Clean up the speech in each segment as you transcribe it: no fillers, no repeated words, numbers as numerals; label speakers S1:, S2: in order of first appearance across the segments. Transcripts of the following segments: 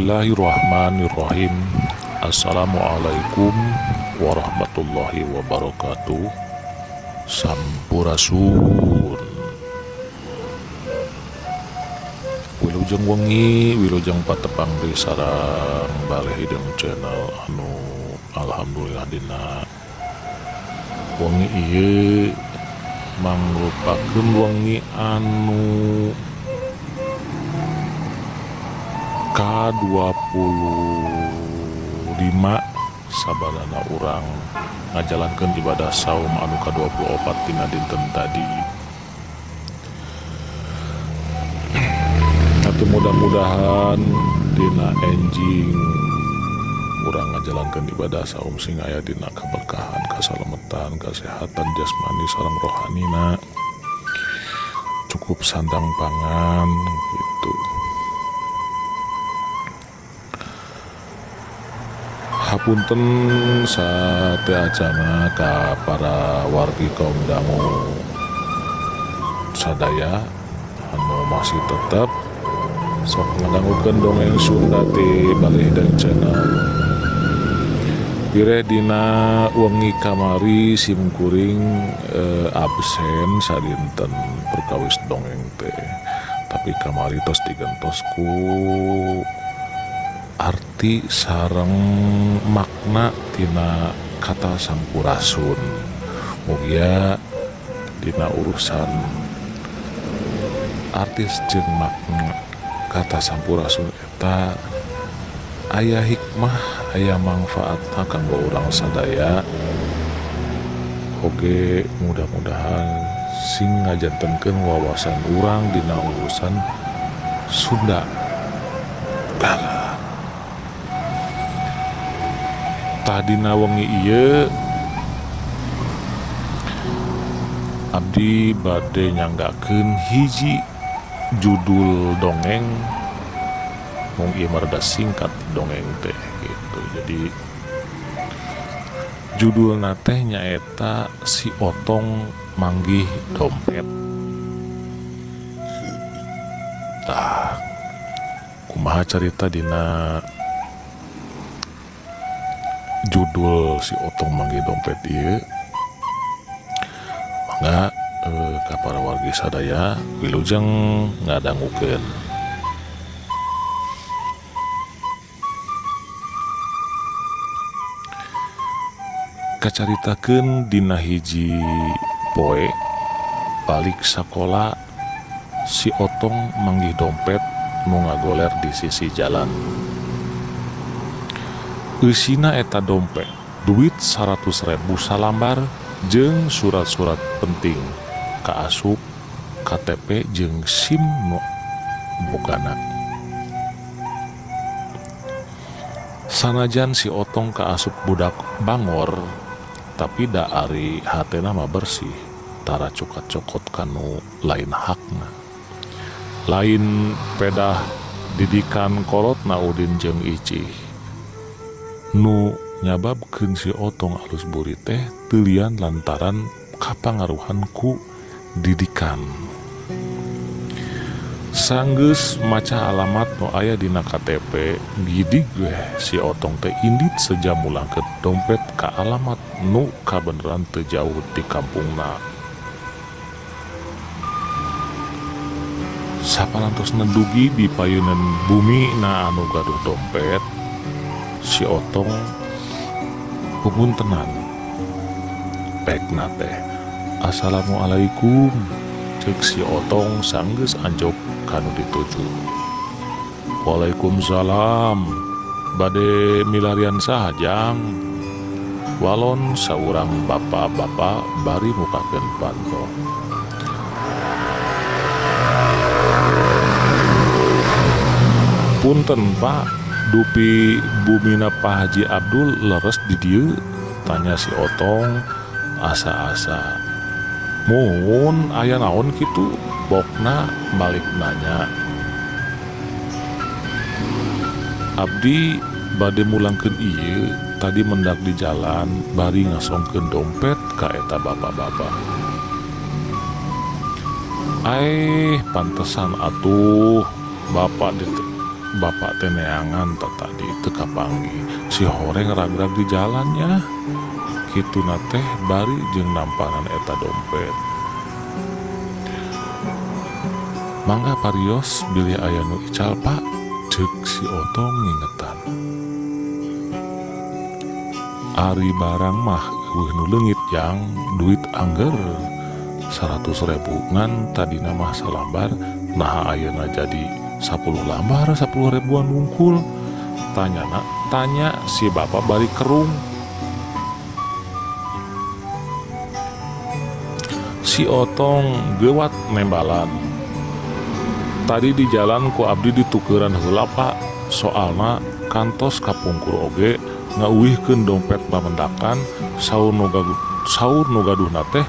S1: Bismillahirrahmanirrahim. Assalamualaikum warahmatullahi wabarakatuh. Sampurasun. Wilujeng wengi, wilujeng patepang di sarang balik hideung channel anu alhamdulillah dina wengi ieu mangrupakeun wengi anu K25 sabadana urang ngajalankeun ibadah saum anu K24 tina dinten tadi. Atuh mudah-mudahan dina enjing urang ngajalankeun ibadah saum sing aya dina kaberkahan, kasalametan, kesehatan jasmani sareng rohanina, cukup sandang pangan gitu. Hapunten sate acana ka para wargi kaum dangu sadaya anu masih tetap sok ngadangukeun dongeng Sunda ti balik hideung channel. Bire dina wengi kamari simkuring absen sadinten perkawis dongeng teh, tapi kamari tos digentos ku arti sareng makna tina kata sampurasun. Mugia dina urusan artis jeung makna kata sampurasun eta aya hikmah, aya manfaatna kanggo urang sadaya. Oge mudah-mudahan sing ngajantenkeun wawasan urang dina urusan Sunda. Tadina wengi ieu abdi bade nyanggakeun hiji judul dongeng, mung ieu rada singkat dongeng teh gitu. Jadi judulna teh nyaeta Si Otong Manggih Dompet. Kumaha carita dina judul Si Otong Manggih Dompet ieu? Mangga ka para wargi sadaya wilujeng ngadangukeun. Kacaritakeun dina hiji poe balik sakola si Otong manggih dompet nu ngagoler di sisi jalan. Eusina eta dompet duit 100.000 salambar jeung surat-surat penting kaasup KTP jeung SIM nu bogana. Sanajan si Otong kaasup budak bangor, tapi da ari hatena mah bersih, tara cokot-cokot kanu lain hakna. Lain pedah didikan kolotna Udin jeung Icih. Nu nyababkeun si Otong alus buri teh teu lian lantaran kapangaruhan ku didikan. Sanggeus maca alamat nu aya dina KTP, gidig we si Otong teh indit seja mulangkeun dompet ka alamat nu kabeneran teu jauh di kampungna. Saparantos nedugi di payeunan bumi na anu gaduh dompet, si Otong pupuntenan pekna teh Assalamualaikum ceuk si Otong sanggeus anjok kanu dituju. Waalaikumsalam, bade milarian saha jang? Walon saurang bapak-bapak bari mukakeun pantong. Punten Pak, dupi bumina Pak Haji Abdul leres di dieu? Tanya si Otong asa-asa. Muhun aya naon kitu? Bokna balik nanya. Abdi bade mulangkeun ieu, tadi mendak di jalan bari ngasongkeun dompet ka eta bapak-bapak. Pantesan atuh bapak bapak teneangan tadi teka panggi si horeng ragrag di jalannya kitu teh bari jeung namparan eta dompet. Mangga parios bilih aya nu ical pak, ceuk si Otong ngingetan. Ari barang mah eueuh nu leungit yang duit angger 100.000 ngan tadina mah salambar, nah ayeuna jadi 10 lambar 10 ribuan wungkul. Tanya si bapak bari kerung. Si Otong gewat nembalan. Tadi di jalan ku abdi ditukeran heula pak, soalna kantos kapungkur oge ngauwihkeun dompet pamendakan saur nu gaduhna teh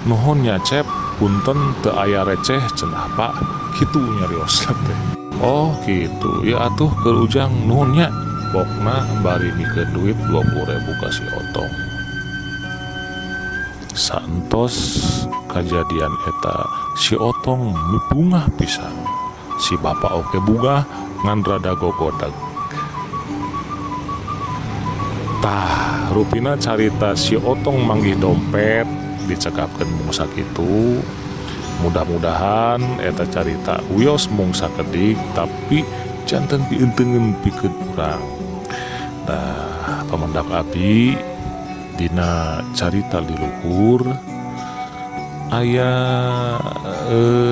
S1: nuhun nya cep punten teu aya receh cenah pak, kitu nyarios teh. Oh gitu ya atuh keur ujang nuhun nya, pokna bari mikeun duit 20.000 ka si Otong. Santos kajadian eta si Otong bungah pisan, si bapak oke bungah ngan rada gogodag. Tah rupina carita si Otong manggih dompet dicekapkeun mung sakitu. Mudah-mudahan eta carita wios mung sakedik tapi janten dieunteugeun pikeun urang. Nah pamandak abdi dina carita di luhur aya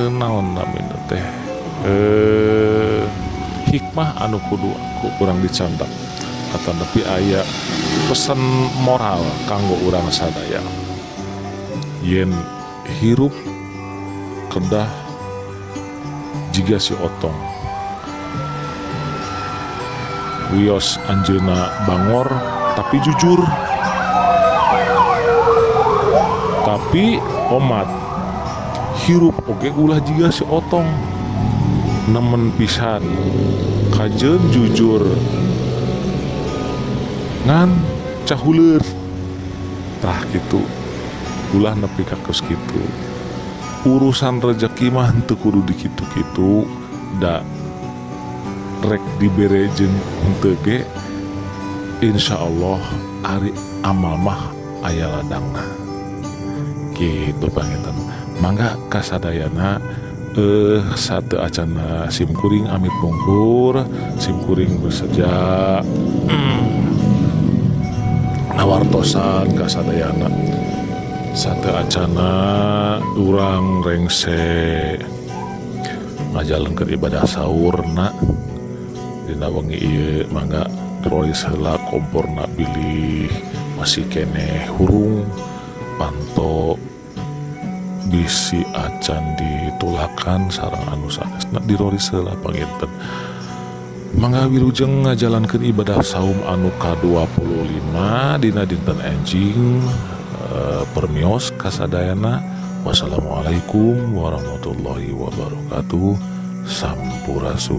S1: naon namina teh hikmah anu kudu kurang dicandak kata tapi aya pesan moral kanggo urang sadaya. Yen hirup kedah jiga si Otong wios anjeuna bangor tapi jujur, tapi omat hirup oge ulah jiga si Otong nemen pisan kajeun jujur ngan cahuleur. Tah gitu ulah nepi ka keus kitu. Urusan rezeki mah henteu kudu dikitu-kitu da rek dibere jeung henteu ge insyaallah ari amal mah aya ladangna. Gitu pangetan. Mangga kasadayana satu acana simkuring amit bungkur, simkuring bersedia nawartosan kasadayana. Satu acana urang rengse ngajalankeun ibadah saurna dina wengi ieu mangga rois heula komporna bilih masih keneh hurung panto bisi acan ditulakan sareng anu sanesna diroris heula panginten. Mangga wilujeng ngajalankeun ibadah saum anu ka-25 dina dinten enjing permios kasadayana. Wassalamualaikum warahmatullahi wabarakatuh. Sampurasun.